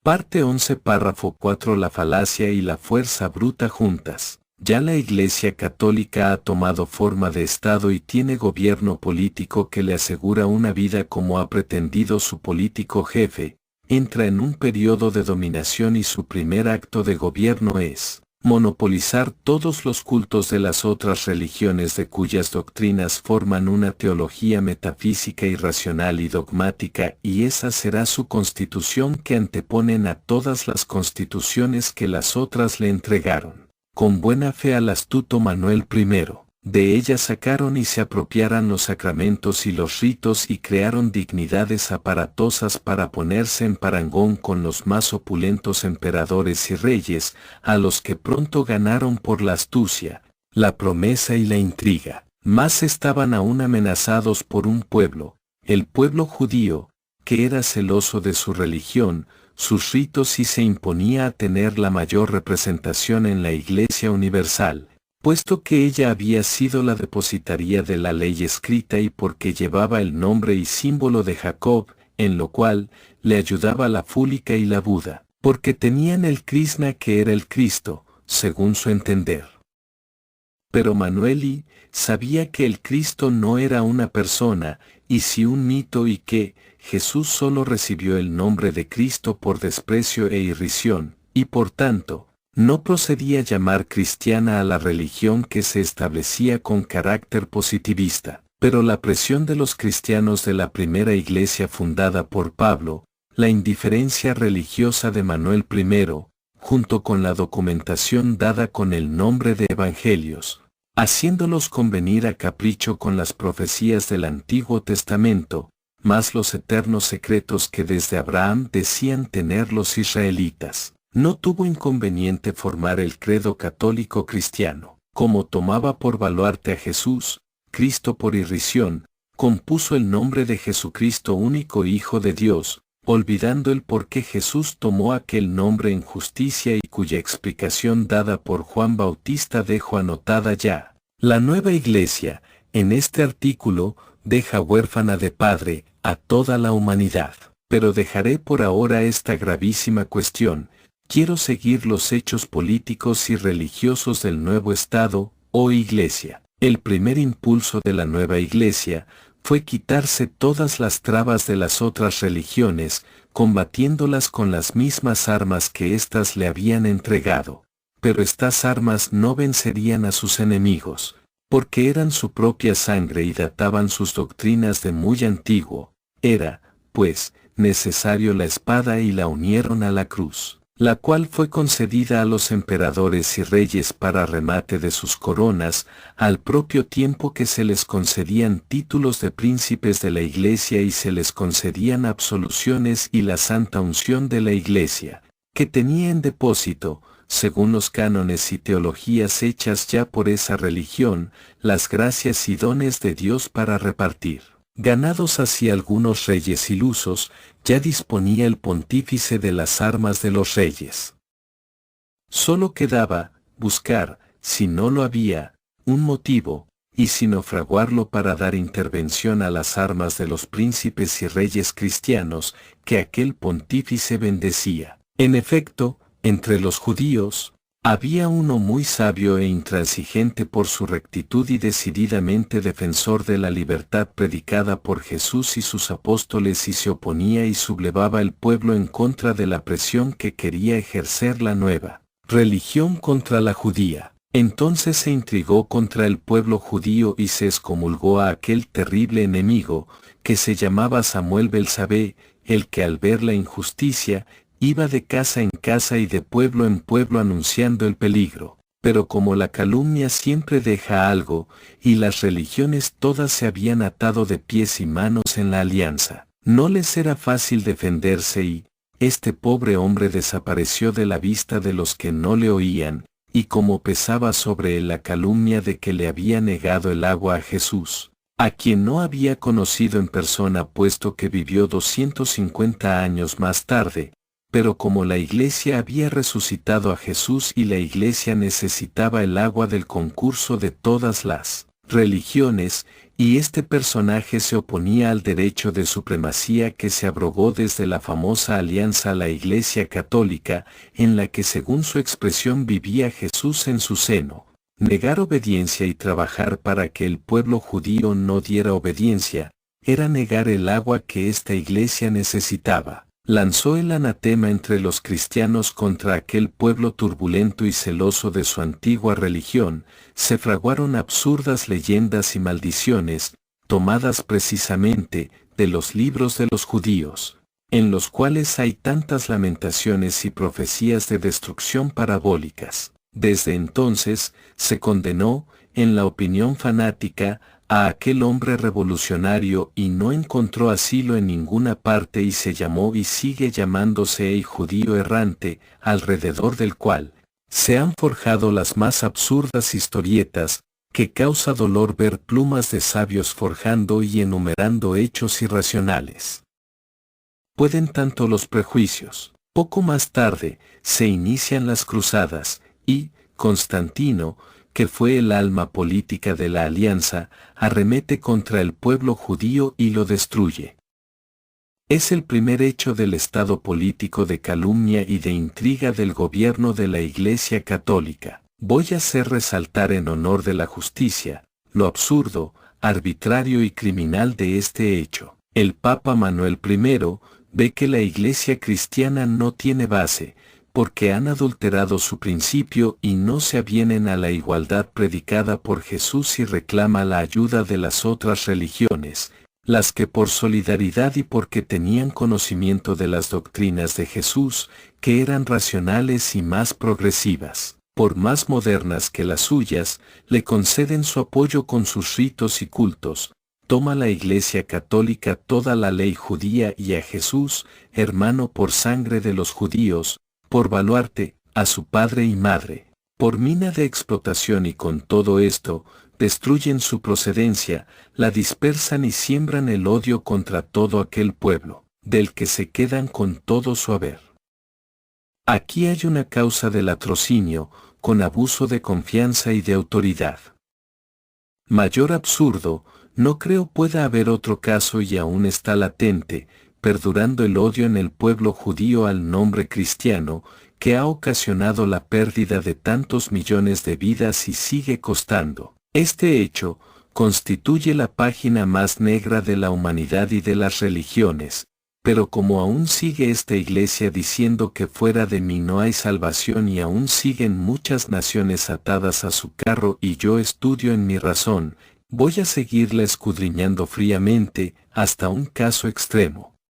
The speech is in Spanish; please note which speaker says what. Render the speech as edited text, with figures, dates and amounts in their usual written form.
Speaker 1: Parte 11 párrafo 4 La falacia y la fuerza bruta juntas. Ya la Iglesia Católica ha tomado forma de Estado y tiene gobierno político que le asegura una vida como ha pretendido su político jefe, entra en un periodo de dominación y su primer acto de gobierno es monopolizar todos los cultos de las otras religiones de cuyas doctrinas forman una teología metafísica irracional y dogmática, y esa será su constitución que anteponen a todas las constituciones que las otras le entregaron. Con buena fe al astuto Manuel I, de ella sacaron y se apropiaran los sacramentos y los ritos y crearon dignidades aparatosas para ponerse en parangón con los más opulentos emperadores y reyes, a los que pronto ganaron por la astucia, la promesa y la intriga. Más estaban aún amenazados por un pueblo, el pueblo judío, que era celoso de su religión, sus ritos y se imponía a tener la mayor representación en la Iglesia universal, puesto que ella había sido la depositaria de la ley escrita y porque llevaba el nombre y símbolo de Jacob, en lo cual le ayudaba la Fúlica y la Buda, porque tenían el Krishna que era el Cristo, según su entender. Pero Manuel I sabía que el Cristo no era una persona, y sí un mito, y que Jesús solo recibió el nombre de Cristo por desprecio e irrisión, y por tanto, no procedía llamar cristiana a la religión que se establecía con carácter positivista. Pero la presión de los cristianos de la primera iglesia fundada por Pablo, la indiferencia religiosa de Manuel I, junto con la documentación dada con el nombre de evangelios, haciéndolos convenir a capricho con las profecías del Antiguo Testamento, más los eternos secretos que desde Abraham decían tener los israelitas. No tuvo inconveniente formar el credo católico cristiano. Como tomaba por baluarte a Jesús, Cristo por irrisión, compuso el nombre de Jesucristo único Hijo de Dios, olvidando el por qué Jesús tomó aquel nombre en justicia y cuya explicación dada por Juan Bautista dejo anotada ya. La nueva Iglesia, en este artículo, deja huérfana de padre a toda la humanidad. Pero dejaré por ahora esta gravísima cuestión. Quiero seguir los hechos políticos y religiosos del nuevo Estado, o Iglesia. El primer impulso de la nueva Iglesia fue quitarse todas las trabas de las otras religiones, combatiéndolas con las mismas armas que éstas le habían entregado. Pero estas armas no vencerían a sus enemigos, porque eran su propia sangre y databan sus doctrinas de muy antiguo. Era, pues, necesario la espada y la unieron a la cruz, la cual fue concedida a los emperadores y reyes para remate de sus coronas, al propio tiempo que se les concedían títulos de príncipes de la Iglesia y se les concedían absoluciones y la santa unción de la Iglesia, que tenía en depósito, según los cánones y teologías hechas ya por esa religión, las gracias y dones de Dios para repartir. Ganados así algunos reyes ilusos, ya disponía el pontífice de las armas de los reyes. Solo quedaba buscar, si no lo había, un motivo, y sin fraguarlo para dar intervención a las armas de los príncipes y reyes cristianos, que aquel pontífice bendecía. En efecto, entre los judíos, había uno muy sabio e intransigente por su rectitud y decididamente defensor de la libertad predicada por Jesús y sus apóstoles y se oponía y sublevaba el pueblo en contra de la presión que quería ejercer la nueva religión contra la judía. Entonces se intrigó contra el pueblo judío y se excomulgó a aquel terrible enemigo, que se llamaba Samuel Belsabé, el que al ver la injusticia, iba de casa en casa y de pueblo en pueblo anunciando el peligro. Pero como la calumnia siempre deja algo, y las religiones todas se habían atado de pies y manos en la alianza, no les era fácil defenderse y, este pobre hombre desapareció de la vista de los que no le oían, y como pesaba sobre él la calumnia de que le había negado el agua a Jesús, a quien no había conocido en persona puesto que vivió 250 años más tarde, pero como la Iglesia había resucitado a Jesús y la Iglesia necesitaba el agua del concurso de todas las religiones, y este personaje se oponía al derecho de supremacía que se abrogó desde la famosa alianza a la Iglesia Católica, en la que según su expresión vivía Jesús en su seno. Negar obediencia y trabajar para que el pueblo judío no diera obediencia, era negar el agua que esta iglesia necesitaba. Lanzó el anatema entre los cristianos contra aquel pueblo turbulento y celoso de su antigua religión. Se fraguaron absurdas leyendas y maldiciones, tomadas precisamente de los libros de los judíos, en los cuales hay tantas lamentaciones y profecías de destrucción parabólicas. Desde entonces, se condenó, en la opinión fanática, a aquel hombre revolucionario y no encontró asilo en ninguna parte y se llamó y sigue llamándose el judío errante, alrededor del cual se han forjado las más absurdas historietas, que causa dolor ver plumas de sabios forjando y enumerando hechos irracionales. Pueden tanto los prejuicios. Poco más tarde, se inician las cruzadas, y Constantino, que fue el alma política de la alianza, arremete contra el pueblo judío y lo destruye. Es el primer hecho del estado político de calumnia y de intriga del gobierno de la Iglesia Católica. Voy a hacer resaltar en honor de la justicia, lo absurdo, arbitrario y criminal de este hecho. El Papa Manuel I ve que la Iglesia cristiana no tiene base, porque han adulterado su principio y no se avienen a la igualdad predicada por Jesús y reclama la ayuda de las otras religiones, las que por solidaridad y porque tenían conocimiento de las doctrinas de Jesús, que eran racionales y más progresivas, por más modernas que las suyas, le conceden su apoyo con sus ritos y cultos. Toma la Iglesia Católica toda la ley judía y a Jesús, hermano por sangre de los judíos, por baluarte, a su padre y madre, por mina de explotación y con todo esto, destruyen su procedencia, la dispersan y siembran el odio contra todo aquel pueblo, del que se quedan con todo su haber. Aquí hay una causa de latrocinio, con abuso de confianza y de autoridad. Mayor absurdo, no creo pueda haber otro caso y aún está latente, perdurando el odio en el pueblo judío al nombre cristiano, que ha ocasionado la pérdida de tantos millones de vidas y sigue costando. Este hecho constituye la página más negra de la humanidad y de las religiones, pero como aún sigue esta iglesia diciendo que fuera de mí no hay salvación y aún siguen muchas naciones atadas a su carro y yo estudio en mi razón, voy a seguirla escudriñando fríamente hasta un caso extremo.